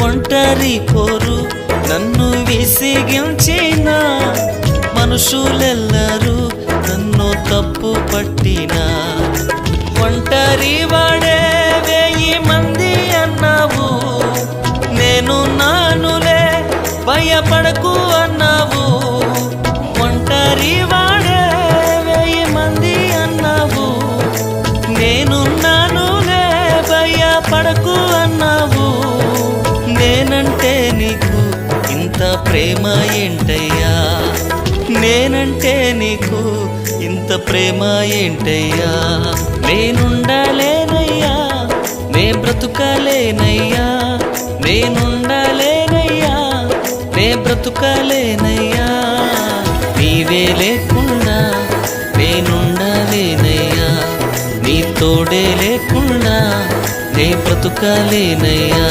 ఒంటరి పోరు నన్ను విసిగించిన మనుషులెల్లరూ నన్ను తప్పు పట్టినా ఒంటరి వాడే 1000 మంది అన్నావు నేను నానులే భయపడకు అన్నావు ఒంటరి వాడే 1000 మంది అన్నావు నేను నానులే భయపడకు అన్నావు నేనంటే నీకు ఇంత ప్రేమ ఏంటయ్యా నేనంటే నీకు ఇంత ప్రేమ ఏంటయ్యా నేనుండలేనయ్యా నే బ్రతుకలేనయ్యా నేనుండలేనయ్యా నే బ్రతుకలేనయ్యా నీవే లేకుండా నేనుండలేనయ్యా నీ తోడే లేకుండా నే బ్రతుకలేనయ్యా